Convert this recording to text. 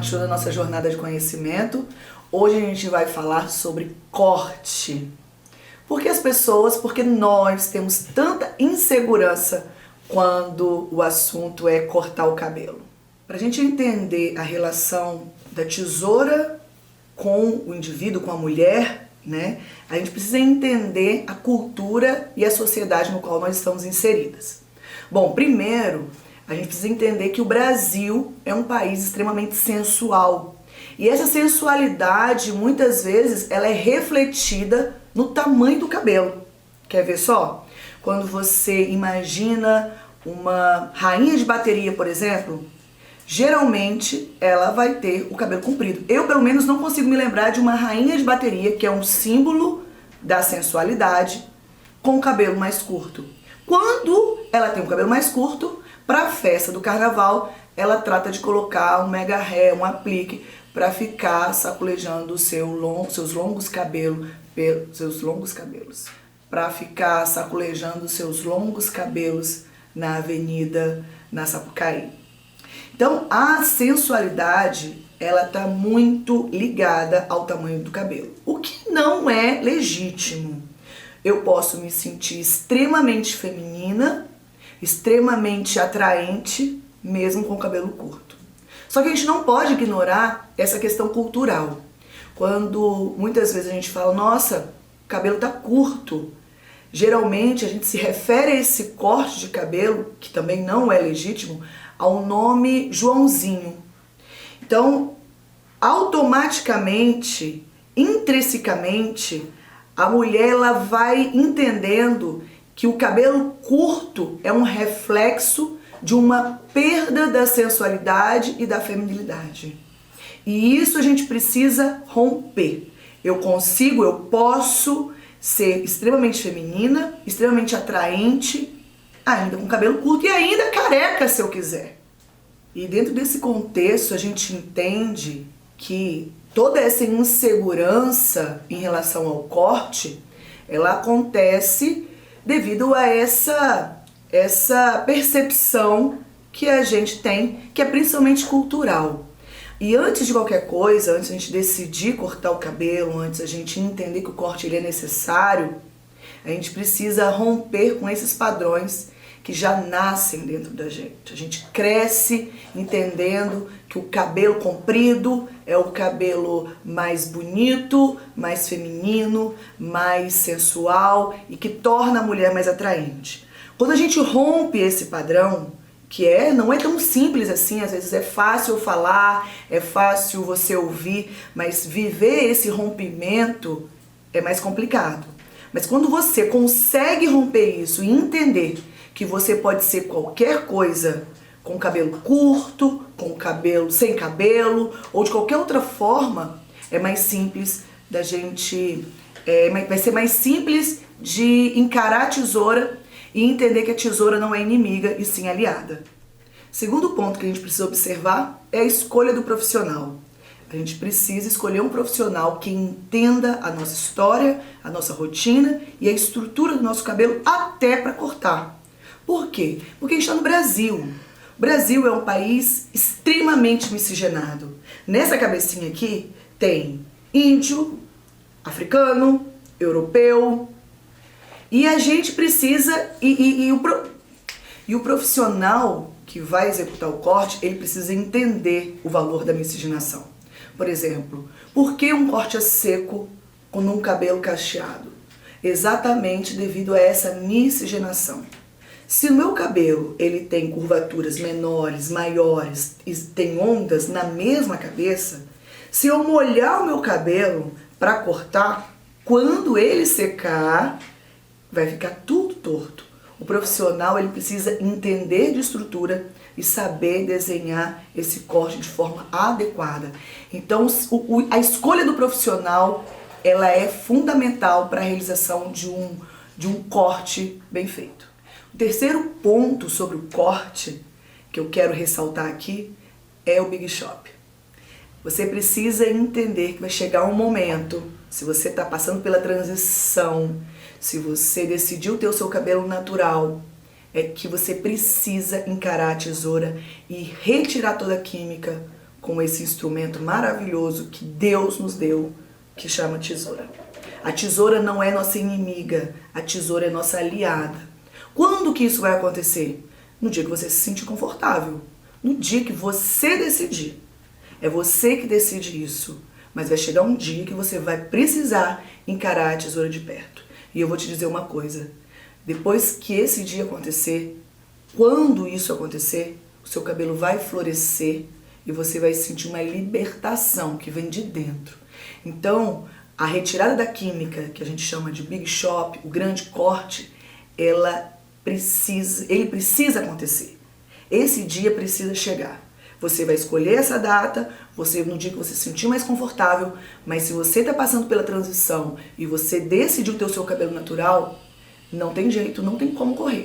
continuando a nossa jornada de conhecimento. Hoje a gente vai falar sobre corte. Porque nós temos tanta insegurança quando o assunto é cortar o cabelo. Para a gente entender a relação da tesoura com o indivíduo, com a mulher, né? A gente precisa entender a cultura e a sociedade no qual nós estamos inseridas. Bom, primeiro, a gente precisa entender que o Brasil é um país extremamente sensual. E essa sensualidade, muitas vezes, ela é refletida no tamanho do cabelo. Quer ver só? Quando você imagina uma rainha de bateria, por exemplo, geralmente ela vai ter o cabelo comprido. Eu, pelo menos, não consigo me lembrar de uma rainha de bateria, que é um símbolo da sensualidade, com o cabelo mais curto. Quando ela tem o cabelo mais curto, para a festa do carnaval, ela trata de colocar um mega hair, um aplique, para ficar sacolejando seus longos cabelos, para ficar sacolejando seus longos cabelos na avenida, na Sapucaí. Então, a sensualidade, ela está muito ligada ao tamanho do cabelo, o que não é legítimo. Eu posso me sentir extremamente feminina, extremamente atraente, mesmo com o cabelo curto. Só que a gente não pode ignorar essa questão cultural. Quando muitas vezes a gente fala, nossa, o cabelo tá curto, geralmente a gente se refere a esse corte de cabelo, que também não é legítimo, ao nome Joãozinho. Então, automaticamente, intrinsecamente, a mulher ela vai entendendo que o cabelo curto é um reflexo de uma perda da sensualidade e da feminilidade. E isso a gente precisa romper. Eu posso ser extremamente feminina, extremamente atraente, ainda com cabelo curto e ainda careca se eu quiser. E dentro desse contexto a gente entende que toda essa insegurança em relação ao corte, ela acontece devido a essa percepção que a gente tem, que é principalmente cultural. E antes de qualquer coisa, antes de a gente decidir cortar o cabelo, antes a gente entender que o corte ele é necessário, a gente precisa romper com esses padrões que já nascem dentro da gente. A gente cresce entendendo que o cabelo comprido é o cabelo mais bonito, mais feminino, mais sensual e que torna a mulher mais atraente. Quando a gente rompe esse padrão, não é tão simples assim, às vezes é fácil falar, é fácil você ouvir, mas viver esse rompimento é mais complicado. Mas quando você consegue romper isso e entender que você pode ser qualquer coisa, com cabelo curto, com cabelo sem cabelo, ou de qualquer outra forma, é mais simples da gente, vai ser mais simples de encarar a tesoura e entender que a tesoura não é inimiga e sim aliada. Segundo ponto que a gente precisa observar é a escolha do profissional. A gente precisa escolher um profissional que entenda a nossa história, a nossa rotina e a estrutura do nosso cabelo até para cortar. Por quê? Porque a gente está no Brasil. O Brasil é um país extremamente miscigenado. Nessa cabecinha aqui tem índio, africano, europeu. E a gente precisa, e o profissional que vai executar o corte, ele precisa entender o valor da miscigenação. Por exemplo, por que um corte é seco com um cabelo cacheado? Exatamente devido a essa miscigenação. Se o meu cabelo ele tem curvaturas menores, maiores e tem ondas na mesma cabeça, se eu molhar o meu cabelo para cortar, quando ele secar, vai ficar tudo torto. O profissional ele precisa entender de estrutura e saber desenhar esse corte de forma adequada. Então, a escolha do profissional ela é fundamental para a realização de um corte bem feito. O terceiro ponto sobre o corte que eu quero ressaltar aqui é o Big Shop. Você precisa entender que vai chegar um momento, se você está passando pela transição, se você decidiu ter o seu cabelo natural, é que você precisa encarar a tesoura e retirar toda a química com esse instrumento maravilhoso que Deus nos deu, que chama tesoura. A tesoura não é nossa inimiga, a tesoura é nossa aliada. Quando que isso vai acontecer? No dia que você se sentir confortável, no dia que você decidir. É você que decide isso, mas vai chegar um dia que você vai precisar encarar a tesoura de perto. E eu vou te dizer uma coisa, depois que esse dia acontecer, quando isso acontecer, o seu cabelo vai florescer e você vai sentir uma libertação que vem de dentro. Então, a retirada da química, que a gente chama de Big Shop, o grande corte, ele precisa acontecer. Esse dia precisa chegar. Você vai escolher essa data, no dia que você se sentir mais confortável, mas se você está passando pela transição e você decidiu ter o seu cabelo natural, não tem jeito, não tem como correr.